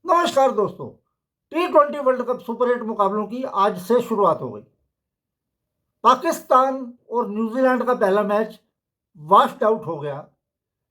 नमस्कार दोस्तों। T20 world cup super 8 मुकाबलों की आज से शुरुआत हो गई। पाकिस्तान और न्यूजीलैंड का पहला मैच वॉश्ड आउट हो गया।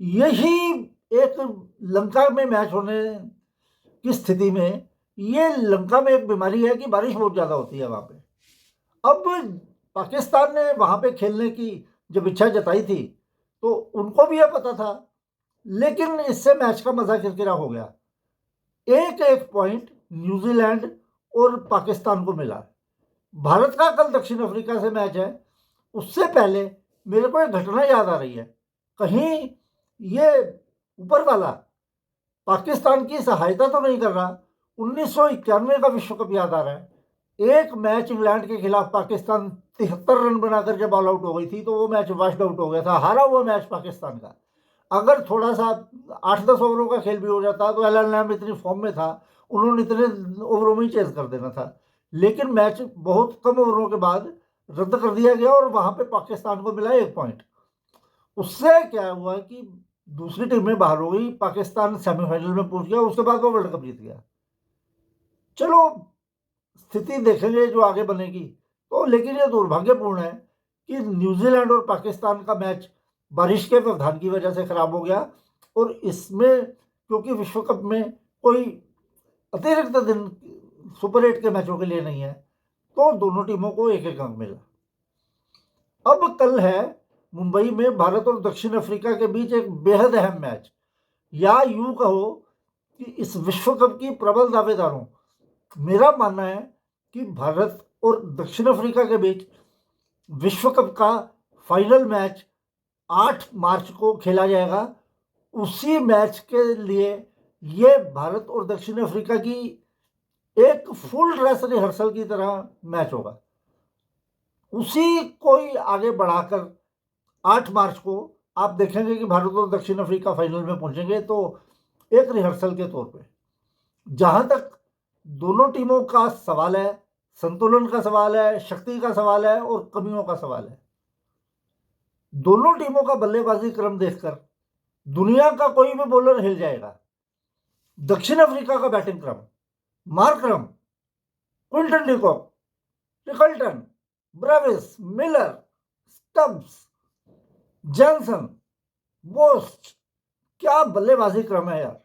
यही एक लंका में मैच होने की स्थिति में, ये लंका में एक बीमारी है कि बारिश बहुत ज़्यादा होती है वहाँ पे। अब पाकिस्तान ने वहाँ पे खेलने की जब इच्छा जताई थी तो उनको भी यह पता था, लेकिन इससे मैच का मजा किरकिरा हो गया। एक एक पॉइंट न्यूजीलैंड और पाकिस्तान को मिला। भारत का कल दक्षिण अफ्रीका से मैच है। उससे पहले मेरे को एक घटना याद आ रही है। कहीं ये ऊपर वाला पाकिस्तान की सहायता तो नहीं कर रहा। 1991 का विश्व कप याद आ रहा है। एक मैच इंग्लैंड के खिलाफ पाकिस्तान 73 रन बनाकर जब ऑल आउट हो गई थी तो वो मैच वॉश्ड आउट हो गया था, हारा हुआ मैच पाकिस्तान का। अगर थोड़ा सा 8-10 ओवरों का खेल भी हो जाता तो एलन लैम इतनी फॉर्म में था, उन्होंने इतने ओवरों में ही चेज कर देना था। लेकिन मैच बहुत कम ओवरों के बाद रद्द कर दिया गया और वहां पे पाकिस्तान को मिला 1 पॉइंट। उससे क्या हुआ कि दूसरी टीमें बाहर हो गई, पाकिस्तान सेमीफाइनल में पहुंच गया, उसके बाद वो वर्ल्ड कप जीत गया। चलो, स्थिति देखेंगे जो आगे बनेगी तो। लेकिन ये दुर्भाग्यपूर्ण है कि न्यूजीलैंड और पाकिस्तान का मैच बारिश के व्यवधान की वजह से खराब हो गया। और इसमें क्योंकि विश्व कप में कोई अतिरिक्त दिन सुपर 8 के मैचों के लिए नहीं है तो दोनों टीमों को एक एक अंक मिला। अब कल है मुंबई में भारत और दक्षिण अफ्रीका के बीच एक बेहद अहम मैच, या यूं कहो कि इस विश्व कप की प्रबल दावेदारों, मेरा मानना है कि भारत और दक्षिण अफ्रीका के बीच विश्व कप का फाइनल मैच 8 मार्च को खेला जाएगा। उसी मैच के लिए ये भारत और दक्षिण अफ्रीका की एक फुल ड्रेस रिहर्सल की तरह मैच होगा। उसी को ही आगे बढ़ाकर 8 मार्च को आप देखेंगे कि भारत और दक्षिण अफ्रीका फाइनल में पहुंचेंगे, तो एक रिहर्सल के तौर पे। जहां तक दोनों टीमों का सवाल है, संतुलन का सवाल है, शक्ति का सवाल है और कमियों का सवाल है। दोनों टीमों का बल्लेबाजी क्रम देखकर दुनिया का कोई भी बॉलर हिल जाएगा। दक्षिण अफ्रीका का बैटिंग क्रम, Markram, Quinton de Kock, Rickelton, Brevis, Miller, Stubbs, Jansen, Bosch, क्या बल्लेबाजी क्रम है यार।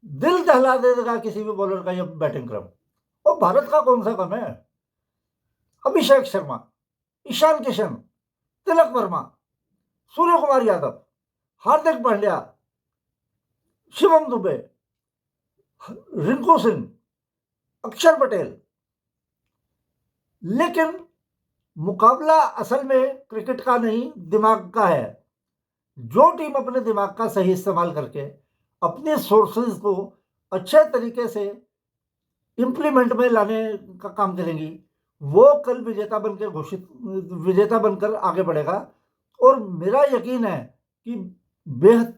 दिल दहला देगा किसी भी बॉलर का यह बैटिंग क्रम। और भारत का कौन सा कम है? अभिषेक शर्मा, ईशान किशन, तिलक वर्मा, सूर्य कुमार यादव, हार्दिक पांड्या, शिवम दुबे, रिंकू सिंह, अक्षर पटेल। लेकिन मुकाबला असल में क्रिकेट का नहीं, दिमाग का है। जो टीम अपने दिमाग का सही इस्तेमाल करके अपने सोर्सेज को अच्छे तरीके से इंप्लीमेंट में लाने का काम करेंगी, वो कल विजेता बनकर आगे बढ़ेगा। और मेरा यकीन है कि बेहद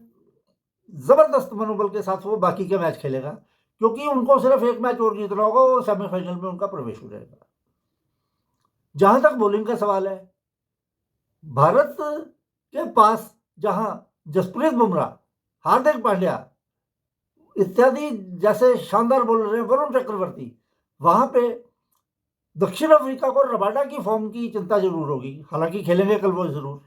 जबरदस्त मनोबल के साथ वो बाकी के मैच खेलेगा, क्योंकि उनको सिर्फ एक मैच और जीतना होगा और सेमीफाइनल में उनका प्रवेश हो जाएगा। जहां तक बॉलिंग का सवाल है, भारत के पास जहां जसप्रीत बुमराह, हार्दिक पांड्या इत्यादि जैसे शानदार बॉलर हैं, वरुण चक्रवर्ती, वहां पे दक्षिण अफ्रीका को रबाडा की फॉर्म की चिंता जरूर होगी। हालांकि खेलेंगे कल वो जरूर।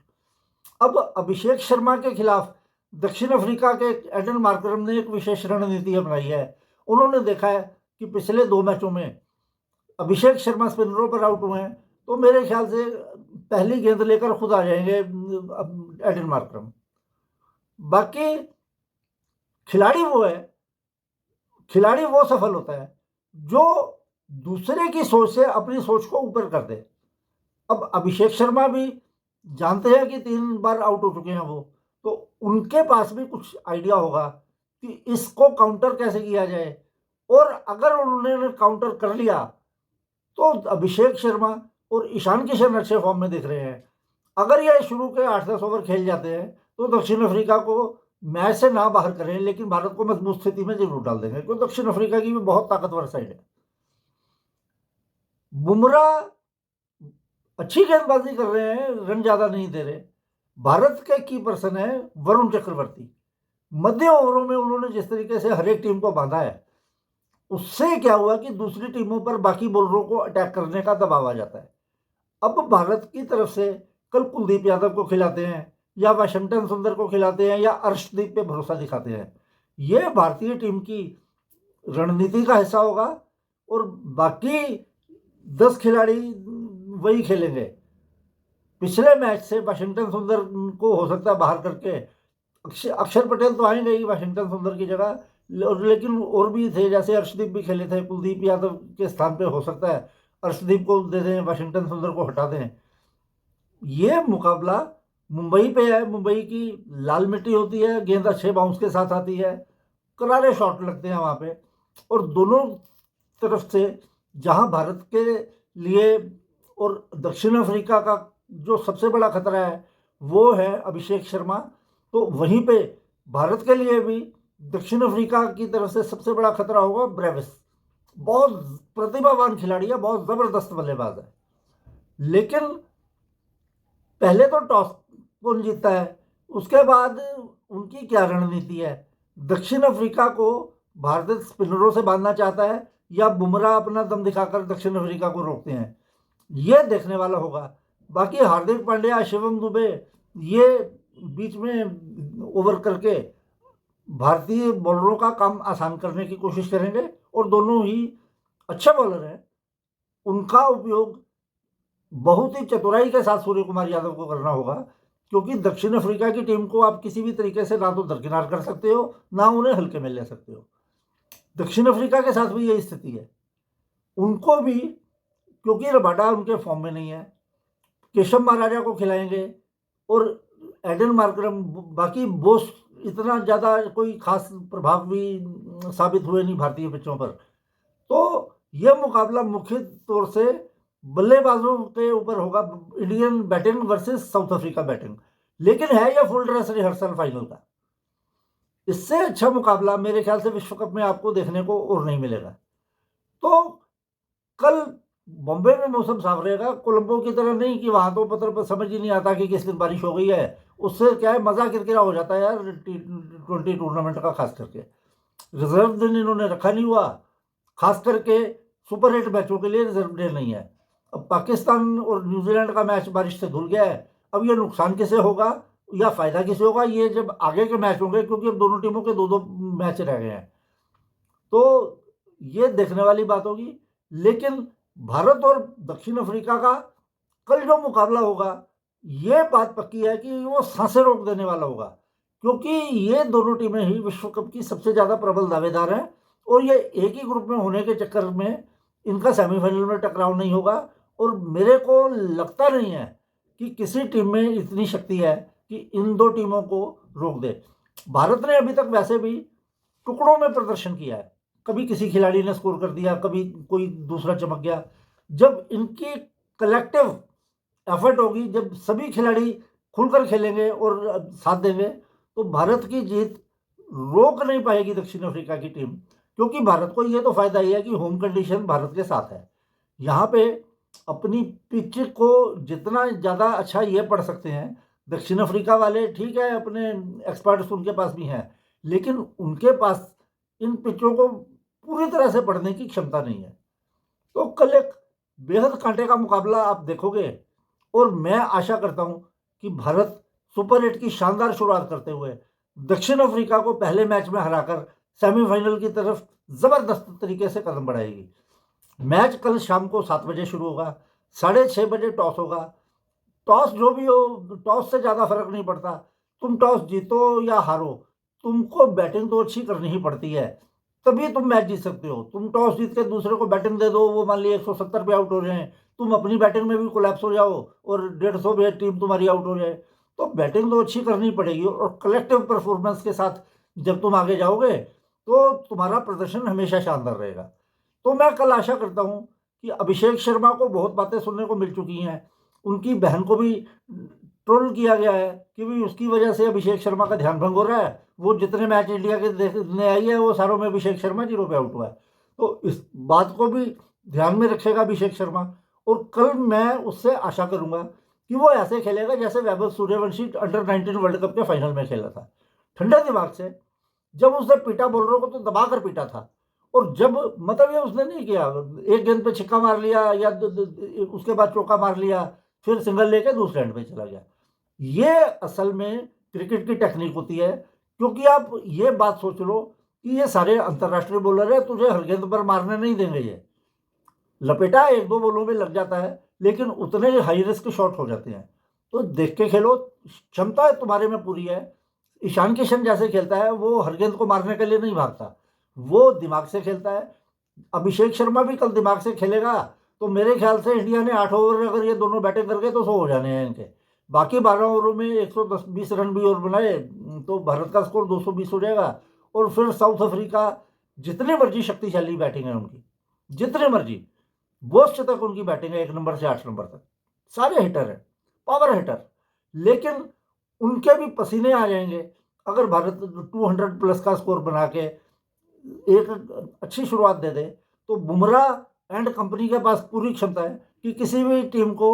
अब अभिषेक शर्मा के खिलाफ दक्षिण अफ्रीका के एडन मार्करम ने एक विशेष रणनीति अपनाई है। उन्होंने देखा है कि पिछले 2 मैचों में अभिषेक शर्मा स्पिनरों पर आउट हुए हैं, तो मेरे ख्याल से पहली गेंद लेकर खुद आ जाएंगे एडन मार्करम। बाकी खिलाड़ी वो है, खिलाड़ी वो सफल होता है जो दूसरे की सोच से अपनी सोच को ऊपर कर दे। अब अभिषेक शर्मा भी जानते हैं कि 3 बार आउट हो चुके हैं वो, तो उनके पास भी कुछ आइडिया होगा कि इसको काउंटर कैसे किया जाए। और अगर उन्होंने काउंटर कर लिया तो अभिषेक शर्मा और ईशान किशन अच्छे फॉर्म में दिख रहे हैं। अगर ये शुरू के 8-10 ओवर खेल जाते हैं तो दक्षिण अफ्रीका को मैच से ना बाहर करें, लेकिन भारत को मजबूत स्थिति में जरूर डाल देंगे, क्योंकि दक्षिण अफ्रीका की भी बहुत ताकतवर साइड है। बुमराह अच्छी गेंदबाजी कर रहे हैं, रन ज्यादा नहीं दे रहे। भारत के की पर्सन है वरुण चक्रवर्ती। मध्य ओवरों में उन्होंने जिस तरीके से हर एक टीम को बांधा है, उससे क्या हुआ कि दूसरी टीमों पर बाकी बॉलरों को अटैक करने का दबाव आ जाता है। अब भारत की तरफ से कल कुलदीप यादव को खिलाते हैं या वाशिंगटन सुंदर को खिलाते हैं या अर्शदीप पे भरोसा दिखाते हैं, ये भारतीय टीम की रणनीति का हिस्सा होगा और बाकी 10 खिलाड़ी वही खेलेंगे। पिछले मैच से वाशिंगटन सुंदर को हो सकता है बाहर करके अक्षर पटेल तो आएंगे ही वाशिंगटन सुंदर की जगह, लेकिन और भी थे, जैसे अर्शदीप भी खेले थे, कुलदीप यादव के स्थान पे हो सकता है अर्शदीप को दे दें, वाशिंगटन सुंदर को हटा दें। ये मुकाबला मुंबई पे है, मुंबई की लाल मिट्टी होती है, गेंद अच्छे बाउंस के साथ आती है, करारे शॉट लगते हैं वहाँ पे, और दोनों तरफ से जहाँ भारत के लिए और दक्षिण अफ्रीका का जो सबसे बड़ा खतरा है वो है अभिषेक शर्मा, तो वहीं पे भारत के लिए भी दक्षिण अफ्रीका की तरफ से सबसे बड़ा खतरा होगा ब्रेविस। बहुत प्रतिभावान खिलाड़ी है, बहुत जबरदस्त बल्लेबाज है, लेकिन पहले तो टॉस कौन जीतता है, उसके बाद उनकी क्या रणनीति है। दक्षिण अफ्रीका को भारत स्पिनरों से बांधना चाहता है या बुमराह अपना दम दिखाकर दक्षिण अफ्रीका को रोकते हैं, ये देखने वाला होगा। बाकी हार्दिक पांड्या, शिवम दुबे ये बीच में ओवर करके भारतीय बॉलरों का काम आसान करने की कोशिश करेंगे और दोनों ही अच्छे बॉलर हैं, उनका उपयोग बहुत ही चतुराई के साथ सूर्य कुमार यादव को करना होगा, क्योंकि दक्षिण अफ्रीका की टीम को आप किसी भी तरीके से ना तो दरकिनार कर सकते हो ना उन्हें हल्के में ले सकते हो। दक्षिण अफ्रीका के साथ भी यही स्थिति है, उनको भी, क्योंकि रबाडा उनके फॉर्म में नहीं है, केशव महाराजा को खिलाएंगे और एडन मार्करम, बाकी बोस इतना ज़्यादा कोई खास प्रभाव भी साबित हुए नहीं भारतीय पिचों पर। तो यह मुकाबला मुख्य तौर से बल्लेबाजों के ऊपर होगा, Indian batting versus south Africa batting, लेकिन है यह फुल ड्रेस रिहर्सल फाइनल का। इससे अच्छा मुकाबला मेरे ख्याल से विश्व कप में आपको देखने को और नहीं मिलेगा। तो कल बॉम्बे में मौसम साफ रहेगा, कोलंबो की तरह नहीं कि वहां तो पत्र समझ ही नहीं आता कि किस दिन बारिश हो गई है, उससे क्या है मजा किरकिरा हो जाता है यार T20 टूर्नामेंट का, खास करके रिजर्व दिन इन्होंने रखा नहीं हुआ, खास करके सुपर 8 मैचों के लिए रिजर्व डे नहीं है। अब पाकिस्तान और न्यूजीलैंड का मैच बारिश से धुल गया है, अब ये नुकसान किसे होगा या फायदा किसे होगा, ये जब आगे के मैच होंगे, क्योंकि अब दोनों टीमों के दो दो मैच रह गए हैं, तो ये देखने वाली बात होगी। लेकिन भारत और दक्षिण अफ्रीका का कल जो मुकाबला होगा, ये बात पक्की है कि वो सांसें रोक देने वाला होगा, क्योंकि ये दोनों टीमें ही विश्व कप की सबसे ज़्यादा प्रबल दावेदार हैं और ये एक ही ग्रुप में होने के चक्कर में इनका सेमीफाइनल में टकराव नहीं होगा। और मेरे को लगता नहीं है कि किसी टीम में इतनी शक्ति है कि इन दो टीमों को रोक दे। भारत ने अभी तक वैसे भी टुकड़ों में प्रदर्शन किया है, कभी किसी खिलाड़ी ने स्कोर कर दिया, कभी कोई दूसरा चमक गया। जब इनकी कलेक्टिव एफर्ट होगी, जब सभी खिलाड़ी खुलकर खेलेंगे और साथ देंगे, तो भारत की जीत रोक नहीं पाएगी दक्षिण अफ्रीका की टीम, क्योंकि भारत को ये तो फायदा ही है कि होम कंडीशन भारत के साथ है। यहाँ पे अपनी पिच को जितना ज़्यादा अच्छा ये पढ़ सकते हैं दक्षिण अफ्रीका वाले, ठीक है अपने एक्सपर्ट्स उनके पास भी हैं, लेकिन उनके पास इन पिचों को पूरी तरह से पढ़ने की क्षमता नहीं है। तो कल एक बेहद कांटे का मुकाबला आप देखोगे और मैं आशा करता हूं कि भारत सुपर 8 की शानदार शुरुआत करते हुए दक्षिण अफ्रीका को पहले मैच में हराकर सेमीफाइनल की तरफ जबरदस्त तरीके से कदम बढ़ाएगी। मैच कल शाम को 7 बजे शुरू होगा, 6:30 बजे टॉस होगा। टॉस जो भी हो, टॉस से ज़्यादा फर्क नहीं पड़ता, तुम टॉस जीतो या हारो, तुमको बैटिंग तो अच्छी करनी ही पड़ती है, तभी तुम मैच जीत सकते हो। तुम टॉस जीत के दूसरे को बैटिंग दे दो, वो मान लीजिए 170 पे आउट हो रहे हैं, तुम अपनी बैटिंग में भी कोलैप्स हो जाओ और 150 पे टीम तुम्हारी आउट हो जाए, तो बैटिंग तो अच्छी करनी पड़ेगी और कलेक्टिव परफॉर्मेंस के साथ जब तुम आगे जाओगे तो तुम्हारा प्रदर्शन हमेशा शानदार रहेगा। तो मैं कल आशा करता हूँ कि अभिषेक शर्मा को बहुत बातें सुनने को मिल चुकी हैं, उनकी बहन को भी ट्रोल किया गया है कि भाई उसकी वजह से अभिषेक शर्मा का ध्यान भंग हो रहा है, वो जितने मैच इंडिया के देखने आई है वो सारों में अभिषेक शर्मा 0 पे आउट हुआ है। तो इस बात को भी ध्यान में रखेगा अभिषेक शर्मा, और कल मैं उससे आशा करूंगा कि वो ऐसे खेलेगा जैसे Vaibhav Suryavanshi under-19 world cup के फाइनल में खेला था, ठंडे दिमाग से। जब उसने पीटा बॉलरों को तो दबा कर पीटा था, और जब मतलब ये उसने नहीं किया, एक गेंद पे छक्का मार लिया या उसके बाद चौका मार लिया, फिर सिंगल लेके दूसरे एंड पे चला गया। ये असल में क्रिकेट की टेक्निक होती है, क्योंकि आप ये बात सोच लो कि ये सारे अंतर्राष्ट्रीय बॉलर है, तुझे हर गेंद पर मारने नहीं देंगे। ये लपेटा एक दो बॉलों में लग जाता है, लेकिन उतने हाई रिस्क शॉट हो जाते हैं। तो देख के खेलो, क्षमता तुम्हारे में पूरी है। ईशान किशन जैसे खेलता है, वो हर गेंद को मारने के लिए नहीं भागता, वो दिमाग से खेलता है। अभिषेक शर्मा भी कल दिमाग से खेलेगा, तो मेरे ख्याल से इंडिया ने 8 ओवर अगर ये दोनों बैटिंग करके तो 100 हो जाने हैं इनके। बाकी 12 ओवरों में 110-20 रन भी और बनाए तो भारत का स्कोर 220 हो जाएगा। और फिर साउथ अफ्रीका, जितनी मर्जी शक्तिशाली बैटिंग है उनकी, जितने मर्जी, वर्स्ट तक उनकी बैटिंग है, 1 नंबर से 8 नंबर तक सारे हिटर हैं, पावर हिटर। लेकिन उनके भी पसीने आ जाएंगे अगर भारत 200 प्लस का स्कोर बना के एक अच्छी शुरुआत दे दे। तो बुमराह एंड कंपनी के पास पूरी क्षमता है कि किसी भी टीम को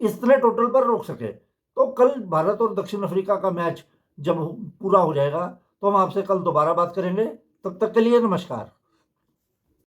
इतने टोटल पर रोक सके। तो कल भारत और दक्षिण अफ्रीका का मैच जब पूरा हो जाएगा तो हम आपसे कल दोबारा बात करेंगे। तब तक के लिए नमस्कार।